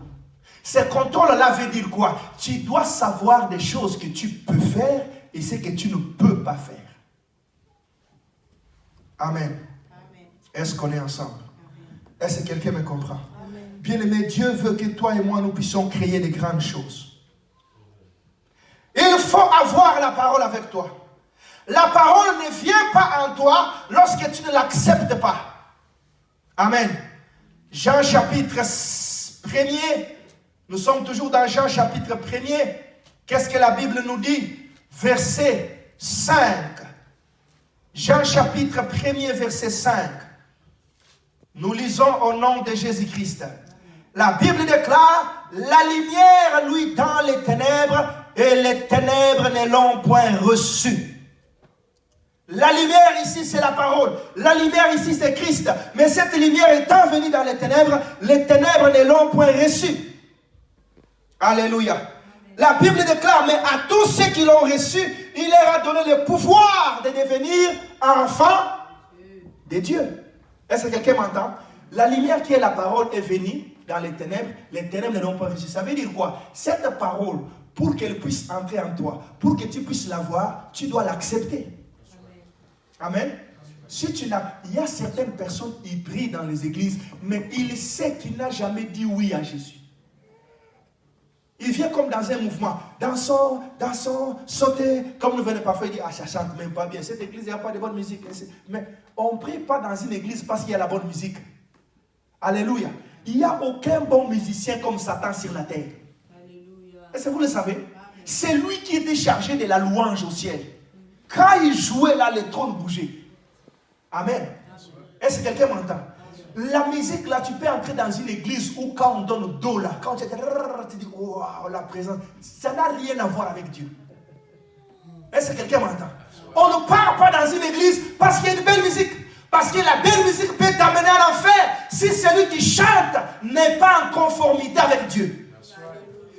Ce contrôle-là veut dire quoi? Tu dois savoir des choses que tu peux faire et ce que tu ne peux pas faire. Amen. Amen. Est-ce qu'on est ensemble? Est-ce que quelqu'un me comprend? Amen. Bien-aimé, Dieu veut que toi et moi, nous puissions créer des grandes choses. Il faut avoir la parole avec toi. La parole ne vient pas en toi lorsque tu ne l'acceptes pas. Amen. Jean chapitre 1er. Nous sommes toujours dans Jean chapitre 1er. Qu'est-ce que la Bible nous dit? Verset 5. Jean chapitre 1er, verset 5. Nous lisons au nom de Jésus-Christ. La Bible déclare, la lumière lui dans les ténèbres et les ténèbres ne l'ont point reçue. La lumière ici, c'est la parole. La lumière ici, c'est Christ. Mais cette lumière étant venue dans les ténèbres ne l'ont point reçue. Alléluia. La Bible déclare, mais à tous ceux qui l'ont reçu, il leur a donné le pouvoir de devenir enfants de Dieu. Est-ce que quelqu'un m'entend? La lumière qui est la parole est venue dans les ténèbres ne l'ont pas reçue. Ça veut dire quoi? Cette parole, pour qu'elle puisse entrer en toi, pour que tu puisses la voir, tu dois l'accepter. Amen. Si tu n'as, il y a certaines personnes qui prient dans les églises, mais il sait qu'il n'a jamais dit oui à Jésus. Il vient comme dans un mouvement, dansons, sautez, comme nous venons parfois dire, ah ça chante même pas bien, cette église il n'y a pas de bonne musique. Mais on ne prie pas dans une église parce qu'il y a la bonne musique. Alléluia. Il n'y a aucun bon musicien comme Satan sur la terre. Est-ce que vous le savez? C'est lui qui était chargé de la louange au ciel. Quand il jouait là, les trônes bougeaient. Amen. Est-ce que quelqu'un m'entend? La musique là, tu peux entrer dans une église où quand on donne do là, quand tu dis, waouh, la présence, ça n'a rien à voir avec Dieu. Est-ce que quelqu'un m'entend? On ne part pas dans une église parce qu'il y a une belle musique. Parce que la belle musique peut t'amener à l'enfer si celui qui chante n'est pas en conformité avec Dieu.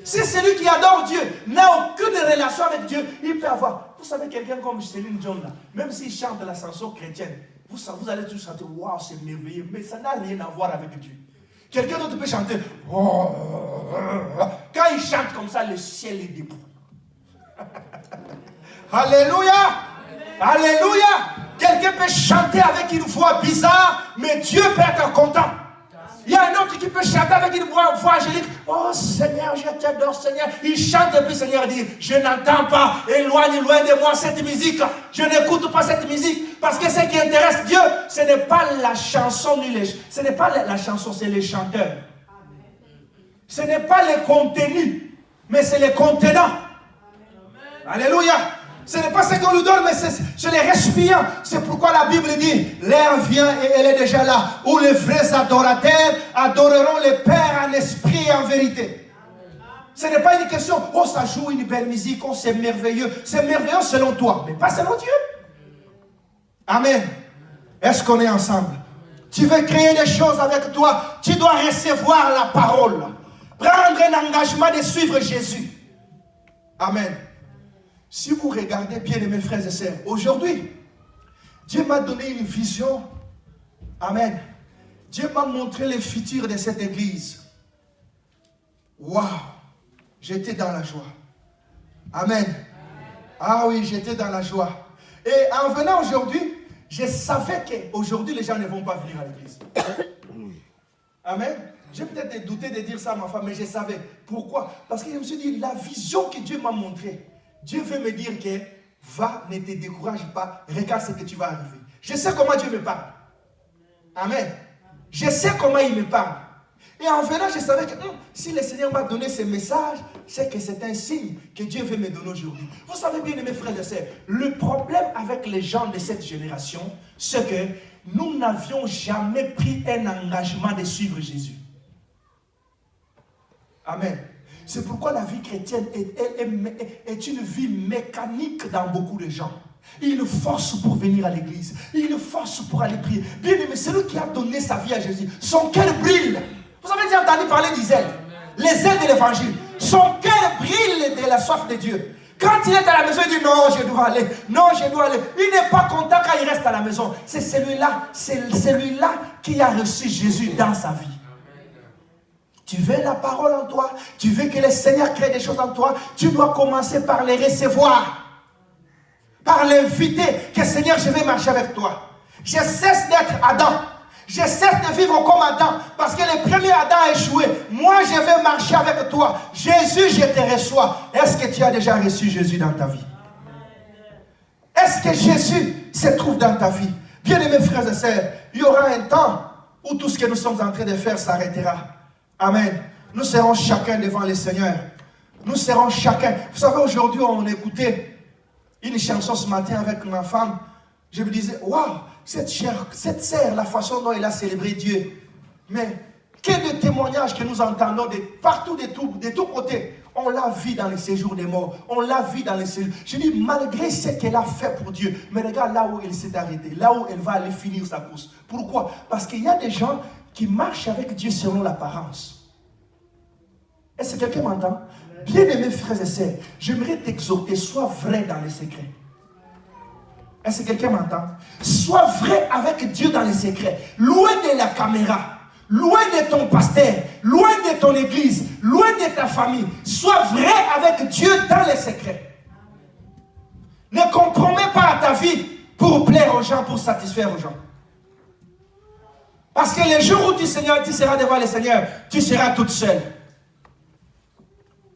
Si celui qui adore Dieu n'a aucune relation avec Dieu, il peut avoir. Vous savez, quelqu'un comme Céline Dion, là, même s'il chante la chanson chrétienne, vous allez tous chanter, waouh, c'est merveilleux, mais ça n'a rien à voir avec Dieu. Quelqu'un d'autre peut chanter, oh, quand il chante comme ça, le ciel est debout. Alléluia! Alléluia! Quelqu'un peut chanter avec une voix bizarre, mais Dieu peut être content. Il y a un autre qui peut chanter avec une voix angélique. Oh Seigneur, je t'adore Seigneur. Il chante et puis Seigneur dit, je n'entends pas, éloigne loin de moi cette musique. Je n'écoute pas cette musique. Parce que ce qui intéresse Dieu, ce n'est pas la chanson, ce n'est pas la chanson, c'est les chanteurs. Ce n'est pas le contenu, mais c'est le contenant. Alléluia. Ce n'est pas ce qu'on nous donne, mais c'est les récipients. C'est pourquoi la Bible dit, l'heure vient et elle est déjà là, où les vrais adorateurs adoreront le Père en esprit et en vérité. Ce n'est pas une question, oh ça joue une belle musique, oh c'est merveilleux. C'est merveilleux selon toi, mais pas selon Dieu. Amen. Est-ce qu'on est ensemble? Tu veux créer des choses avec toi, tu dois recevoir la parole. Prendre un engagement de suivre Jésus. Amen. Si vous regardez bien, mes frères et sœurs, aujourd'hui, Dieu m'a donné une vision. Amen. Dieu m'a montré le futur de cette église. Waouh! J'étais dans la joie. Amen. Ah oui, j'étais dans la joie. Et en venant aujourd'hui, je savais qu'aujourd'hui, les gens ne vont pas venir à l'église. Amen. J'ai peut-être douté de dire ça à ma femme, mais je savais. Pourquoi? Parce que je me suis dit, la vision que Dieu m'a montrée, Dieu veut me dire que va, ne te décourage pas, regarde ce que tu vas arriver. Je sais comment Dieu me parle. Amen. Je sais comment il me parle. Et en venant, je savais que si le Seigneur m'a donné ce message, c'est que c'est un signe que Dieu veut me donner aujourd'hui. Vous savez bien, mes frères et sœurs, le problème avec les gens de cette génération, c'est que nous n'avions jamais pris un engagement de suivre Jésus. Amen. C'est pourquoi la vie chrétienne est une vie mécanique dans beaucoup de gens. Il force pour venir à l'église. Il force pour aller prier. Bien aimé, celui qui a donné sa vie à Jésus, son cœur brille. Vous avez déjà entendu parler des ailes. Les ailes de l'évangile. Son cœur brille de la soif de Dieu. Quand il est à la maison, il dit non, je dois aller. Non, je dois aller. Il n'est pas content quand il reste à la maison. C'est celui-là qui a reçu Jésus dans sa vie. Tu veux la parole en toi, tu veux que le Seigneur crée des choses en toi, tu dois commencer par les recevoir, par l'inviter, que Seigneur, je vais marcher avec toi. Je cesse d'être Adam, J'essaie de vivre comme Adam, parce que le premier Adam a échoué. Moi, je vais marcher avec toi. Jésus, je te reçois. Est-ce que tu as déjà reçu Jésus dans ta vie? Est-ce que Jésus se trouve dans ta vie? Bien-aimés frères et sœurs, il y aura un temps où tout ce que nous sommes en train de faire s'arrêtera. Amen. Nous serons chacun devant le Seigneur. Nous serons chacun. Vous savez, aujourd'hui, on écoutait une chanson ce matin avec ma femme. Je me disais, waouh, cette sœur, la façon dont elle a célébré Dieu. Mais quel de témoignages que nous entendons de partout, de tous côtés. On l'a vu dans les séjours des morts. On l'a vu dans les séjours. Je dis, malgré ce qu'elle a fait pour Dieu, mais regarde là où elle s'est arrêtée, là où elle va aller finir sa course. Pourquoi? Parce qu'il y a des gens qui marchent avec Dieu selon l'apparence. Est-ce que quelqu'un m'entend? Bien-aimés frères et sœurs, j'aimerais t'exhorter, sois vrai dans les secrets. Est-ce que quelqu'un m'entend? Sois vrai avec Dieu dans les secrets. Loin de la caméra, loin de ton pasteur, loin de ton église, loin de ta famille. Sois vrai avec Dieu dans les secrets. Ne compromets pas ta vie pour plaire aux gens, pour satisfaire aux gens. Parce que les jours où tu seras devant le Seigneur, tu seras toute seule.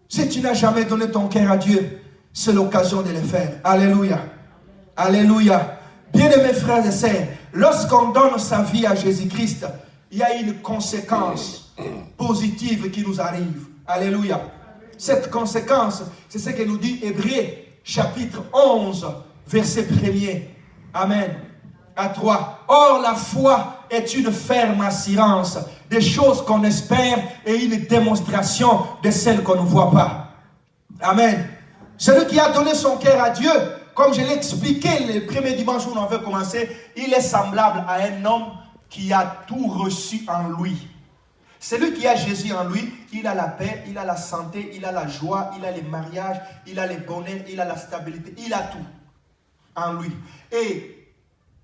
Si tu n'as jamais donné ton cœur à Dieu, c'est l'occasion de le faire. Alléluia. Alléluia. Bien-aimés frères et sœurs, lorsqu'on donne sa vie à Jésus-Christ, il y a une conséquence positive qui nous arrive. Alléluia. Cette conséquence, c'est ce que nous dit Hébreux, chapitre 11, verset 1er. Amen. À 3. Or, la foi est une ferme assurance des choses qu'on espère et une démonstration de celles qu'on ne voit pas. Amen. Celui qui a donné son cœur à Dieu, comme je l'ai expliqué le premier dimanche où on avait commencé, il est semblable à un homme qui a tout reçu en lui. Celui qui a Jésus en lui, il a la paix, il a la santé, il a la joie, il a les mariages, il a les bonheurs, il a la stabilité, il a tout en lui. Et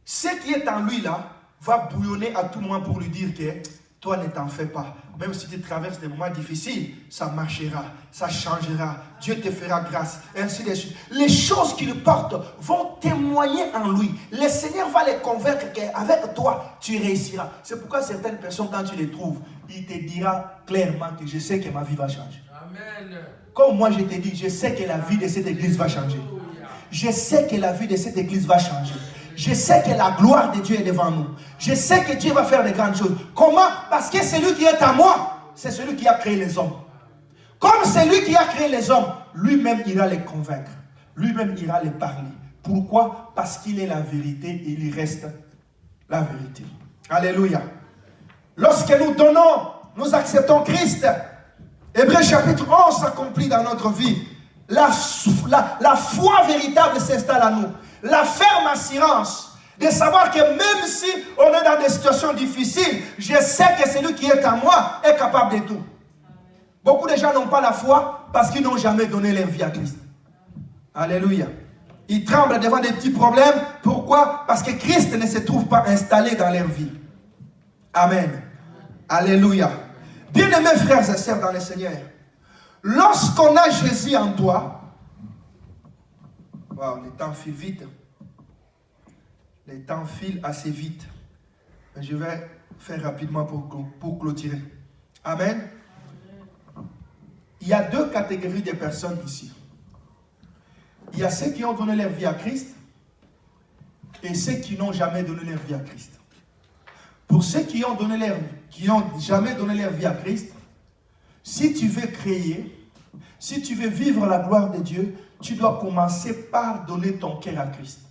ce qui est en lui là, va bouillonner à tout moment pour lui dire que toi ne t'en fais pas. Même si tu traverses des moments difficiles, ça marchera, ça changera. Dieu te fera grâce, et ainsi de suite. Les choses qu'il porte vont témoigner en lui. Le Seigneur va les convaincre qu'avec toi, tu réussiras. C'est pourquoi certaines personnes, quand tu les trouves, il te dira clairement que je sais que ma vie va changer. Amen. Comme moi je te dis, je sais que la vie de cette église va changer. Je sais que la vie de cette église va changer. Je sais que la gloire de Dieu est devant nous. Je sais que Dieu va faire de grandes choses. Comment? Parce que celui qui est à moi, c'est celui qui a créé les hommes. Comme celui qui a créé les hommes, lui-même ira les convaincre. Lui-même ira les parler. Pourquoi? Parce qu'il est la vérité et il reste la vérité. Alléluia. Lorsque nous donnons, nous acceptons Christ. Hébreux chapitre 11 s'accomplit dans notre vie. La foi véritable s'installe à nous. La ferme assurance de savoir que même si on est dans des situations difficiles, je sais que celui qui est en moi est capable de tout. Beaucoup de gens n'ont pas la foi parce qu'ils n'ont jamais donné leur vie à Christ. Alléluia. Ils tremblent devant des petits problèmes. Pourquoi? Parce que Christ ne se trouve pas installé dans leur vie. Amen. Alléluia. Bien-aimés frères et sœurs dans le Seigneur, lorsqu'on a Jésus en toi, wow, le temps file vite. Le temps file assez vite. Mais je vais faire rapidement pour clôturer. Amen. Il y a deux catégories de personnes ici. Il y a ceux qui ont donné leur vie à Christ et ceux qui n'ont jamais donné leur vie à Christ. Pour ceux qui n'ont jamais donné leur vie à Christ, si tu veux créer, si tu veux vivre la gloire de Dieu, tu dois commencer par donner ton cœur à Christ.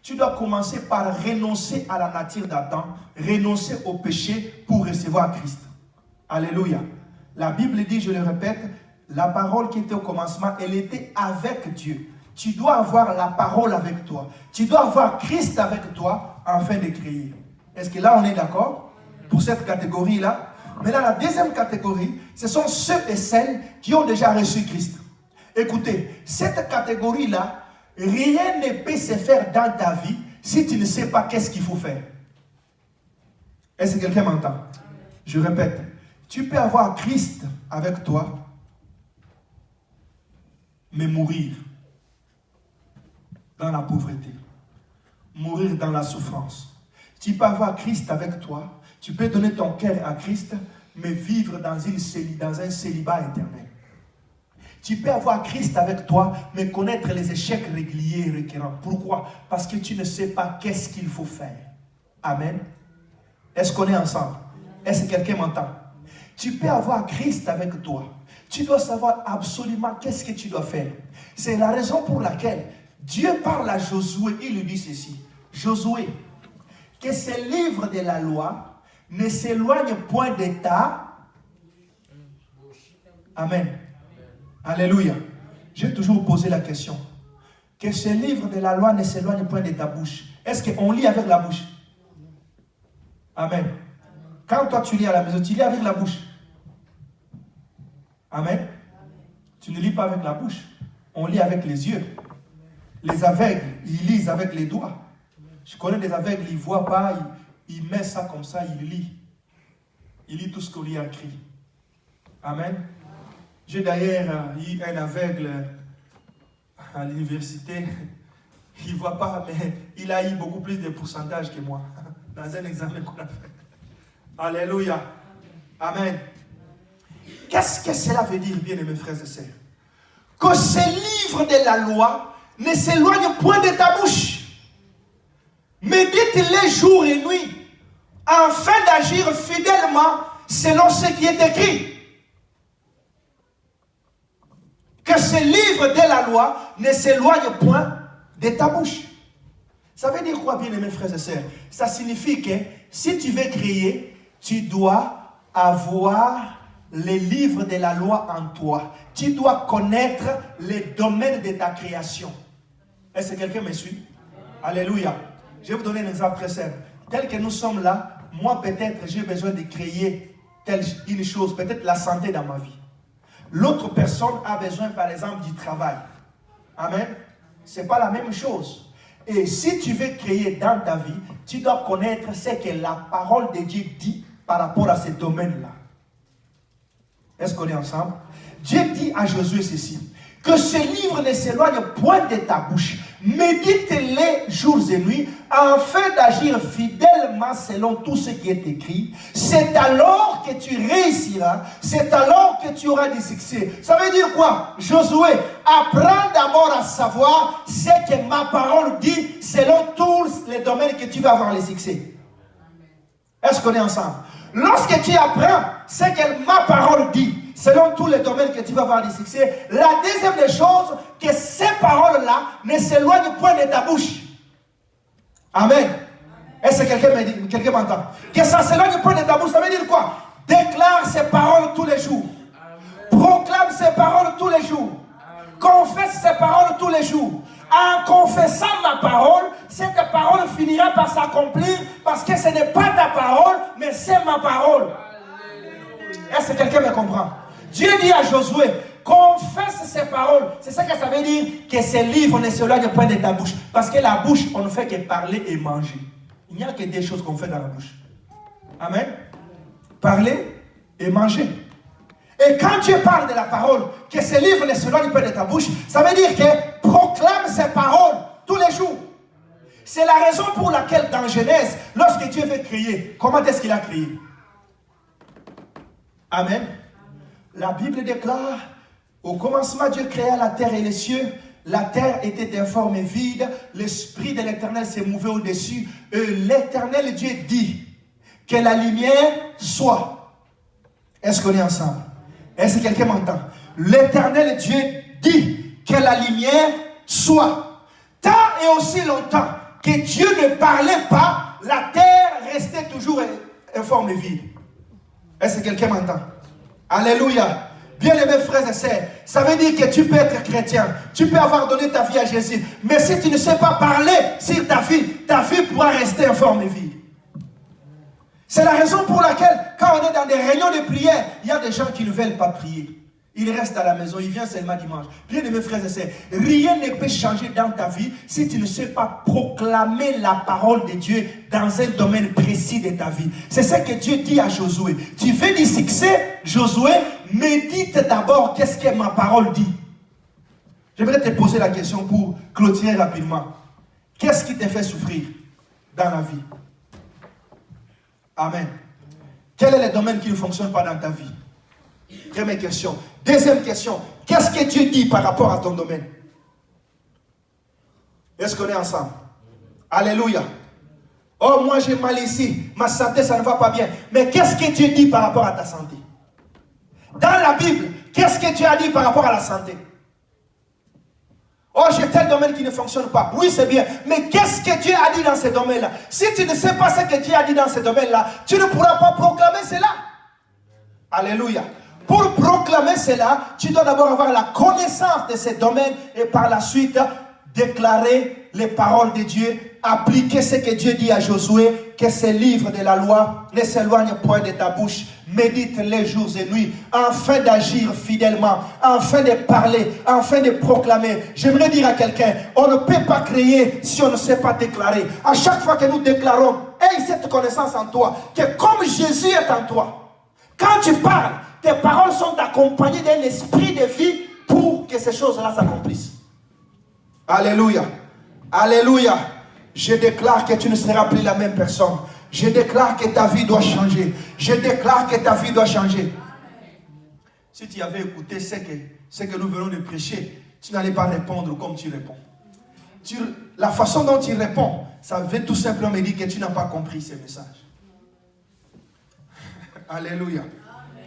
Tu dois commencer par renoncer à la nature d'Adam, renoncer au péché pour recevoir Christ. Alléluia. La Bible dit, je le répète, la parole qui était au commencement, elle était avec Dieu. Tu dois avoir la parole avec toi. Tu dois avoir Christ avec toi afin de créer. Est-ce que là on est d'accord pour cette catégorie-là? Mais là, la deuxième catégorie, ce sont ceux et celles qui ont déjà reçu Christ. Écoutez, cette catégorie-là, rien ne peut se faire dans ta vie si tu ne sais pas qu'est-ce qu'il faut faire. Est-ce que quelqu'un m'entend? Je répète, tu peux avoir Christ avec toi, mais mourir dans la pauvreté, mourir dans la souffrance. Tu peux avoir Christ avec toi. Tu peux donner ton cœur à Christ, mais vivre dans un célibat éternel. Tu peux avoir Christ avec toi, mais connaître les échecs réguliers et récurrents. Pourquoi? Parce que tu ne sais pas qu'est-ce qu'il faut faire. Amen. Est-ce qu'on est ensemble? Est-ce que quelqu'un m'entend? Tu peux avoir Christ avec toi. Tu dois savoir absolument qu'est-ce que tu dois faire. C'est la raison pour laquelle Dieu parle à Josué. Il lui dit ceci. Josué, que ce livre de la loi ne s'éloigne point de ta... Amen. Alléluia. J'ai toujours posé la question. Que ce livre de la loi ne s'éloigne point de ta bouche. Est-ce qu'on lit avec la bouche? Amen. Quand toi tu lis à la maison, tu lis avec la bouche. Amen. Tu ne lis pas avec la bouche. On lit avec les yeux. Les aveugles, ils lisent avec les doigts. Je connais des aveugles, ils ne voient pas, ils mettent ça comme ça, ils lisent. Ils lisent tout ce qu'on lit écrit. Amen. J'ai d'ailleurs eu un aveugle à l'université. Il ne voit pas, mais il a eu beaucoup plus de pourcentage que moi dans un examen qu'on a fait. Alléluia. Amen. Qu'est-ce que cela veut dire, bien aimés frères et sœurs? Que ce livre de la loi ne s'éloigne point de ta bouche. Médite-les jour et nuit, afin d'agir fidèlement selon ce qui est écrit. Que ce livre de la loi ne s'éloigne point de ta bouche. Ça veut dire quoi, bien aimés frères et sœurs? Ça signifie que si tu veux créer, tu dois avoir les livres de la loi en toi. Tu dois connaître les domaines de ta création. Est-ce que quelqu'un me suit? Alléluia. Je vais vous donner un exemple très simple. Tel que nous sommes là, moi peut-être j'ai besoin de créer une chose, peut-être la santé dans ma vie. L'autre personne a besoin par exemple du travail. Amen. Ce n'est pas la même chose. Et si tu veux créer dans ta vie, tu dois connaître ce que la parole de Dieu dit par rapport à ces domaines-là. Est-ce qu'on est ensemble? Dieu dit à Josué ceci, que ce livre ne s'éloigne point de ta bouche. Médite-les jours et nuits, afin d'agir fidèlement selon tout ce qui est écrit. C'est alors que tu réussiras, c'est alors que tu auras du succès. Ça veut dire quoi? Josué, apprends d'abord à savoir ce que ma parole dit, selon tous les domaines que tu vas avoir le succès. Est-ce qu'on est ensemble? Lorsque tu apprends ce que ma parole dit, selon tous les domaines que tu vas avoir du succès, la deuxième des choses, que ces paroles-là ne s'éloignent point de ta bouche. Amen. Est-ce que quelqu'un m'entend? Que ça ne s'éloigne point de ta bouche, ça veut dire quoi? Déclare ces paroles tous les jours. Amen. Proclame ces paroles tous les jours. Amen. Confesse ces paroles tous les jours. En confessant ma parole, cette parole finira par s'accomplir parce que ce n'est pas ta parole, mais c'est ma parole. Est-ce que quelqu'un me comprend? Dieu dit à Josué, confesse ces paroles. C'est ça que ça veut dire, que ces livres ne s'éloignent point de ta bouche. Parce que la bouche, on ne fait que parler et manger. Il n'y a que des choses qu'on fait dans la bouche. Amen. Parler et manger. Et quand Dieu parle de la parole, que ces livres ne s'éloignent pas de ta bouche, ça veut dire que proclame ces paroles tous les jours. C'est la raison pour laquelle dans Genèse, lorsque Dieu veut créer, comment est-ce qu'il a créé? Amen. La Bible déclare, au commencement Dieu créa la terre et les cieux. La terre était informe et vide. L'Esprit de l'Éternel s'est mouvé au-dessus. Et l'Éternel Dieu dit que la lumière soit. Est-ce qu'on est ensemble? Est-ce que quelqu'un m'entend? L'Éternel Dieu dit que la lumière soit. Tant et aussi longtemps que Dieu ne parlait pas, la terre restait toujours informe et vide. Est-ce que quelqu'un m'entend? Alléluia. Bien-aimés frères et sœurs, ça veut dire que tu peux être chrétien, tu peux avoir donné ta vie à Jésus, mais si tu ne sais pas parler sur ta vie pourra rester informe et vide. C'est la raison pour laquelle, quand on est dans des réunions de prière, il y a des gens qui ne veulent pas prier. Ils restent à la maison, ils viennent seulement dimanche. Bien-aimés frères et sœurs, rien ne peut changer dans ta vie si tu ne sais pas proclamer la parole de Dieu dans un domaine précis de ta vie. C'est ce que Dieu dit à Josué. Tu veux du succès, Josué, médite d'abord qu'est-ce que ma parole dit. J'aimerais te poser la question pour clôturer rapidement. Qu'est-ce qui te fait souffrir dans la vie? Amen. Quel est le domaine qui ne fonctionne pas dans ta vie? Première question. Deuxième question. Qu'est-ce que Dieu dit par rapport à ton domaine? Est-ce qu'on est ensemble? Alléluia. Oh, moi j'ai mal ici. Ma santé, ça ne va pas bien. Mais qu'est-ce que Dieu dit par rapport à ta santé? Dans la Bible, qu'est-ce que Dieu a dit par rapport à la santé? Oh, j'ai tel domaine qui ne fonctionne pas. Oui, c'est bien. Mais qu'est-ce que Dieu a dit dans ce domaine-là? Si tu ne sais pas ce que Dieu a dit dans ce domaine-là, tu ne pourras pas proclamer cela. Alléluia. Pour proclamer cela, tu dois d'abord avoir la connaissance de ce domaine et par la suite déclarer les paroles de Dieu, appliquer ce que Dieu dit à Josué, que ces livres de la loi ne s'éloignent point de ta bouche. Médite les jours et nuits, afin d'agir fidèlement, afin de parler, afin de proclamer. J'aimerais dire à quelqu'un, on ne peut pas créer si on ne sait pas déclarer. À chaque fois que nous déclarons, aie cette connaissance en toi, que comme Jésus est en toi, quand tu parles, tes paroles sont accompagnées d'un esprit de vie pour que ces choses-là s'accomplissent. Alléluia. Alléluia. Je déclare que tu ne seras plus la même personne. Je déclare que ta vie doit changer. Je déclare que ta vie doit changer. Si tu avais écouté ce que nous venons de prêcher, tu n'allais pas répondre comme tu réponds. La façon dont tu réponds, ça veut tout simplement me dire que tu n'as pas compris ce message. Alléluia.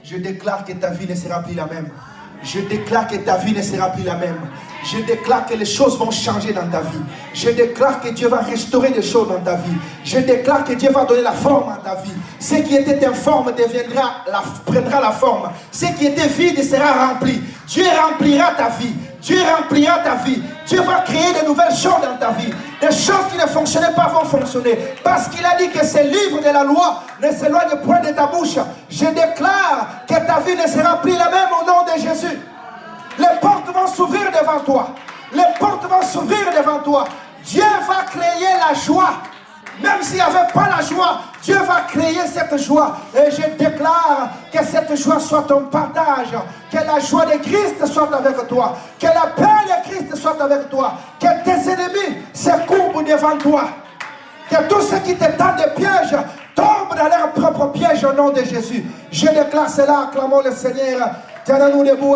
Je déclare que ta vie ne sera plus la même. Je déclare que ta vie ne sera plus la même. Je déclare que les choses vont changer dans ta vie. Je déclare que Dieu va restaurer des choses dans ta vie. Je déclare que Dieu va donner la forme à ta vie. Ce qui était informe prendra la forme. Ce qui était vide sera rempli. Dieu remplira ta vie. Dieu remplira ta vie. Dieu va créer de nouvelles choses dans ta vie. Des choses qui ne fonctionnaient pas vont fonctionner. Parce qu'il a dit que ces livres de la loi ne s'éloignent point de ta bouche. Je déclare que ta vie ne sera plus la même au nom de Jésus. Les portes vont s'ouvrir devant toi. Les portes vont s'ouvrir devant toi. Dieu va créer la joie. Même s'il n'y avait pas la joie, Dieu va créer cette joie. Et je déclare que cette joie soit ton partage. Que la joie de Christ soit avec toi. Que la paix de Christ soit avec toi. Que tes ennemis se courbent devant toi. Que tous ceux qui te tendent des pièges tombent dans leur propre piège au nom de Jésus. Je déclare cela. Acclamons le Seigneur. Tenons-nous debout.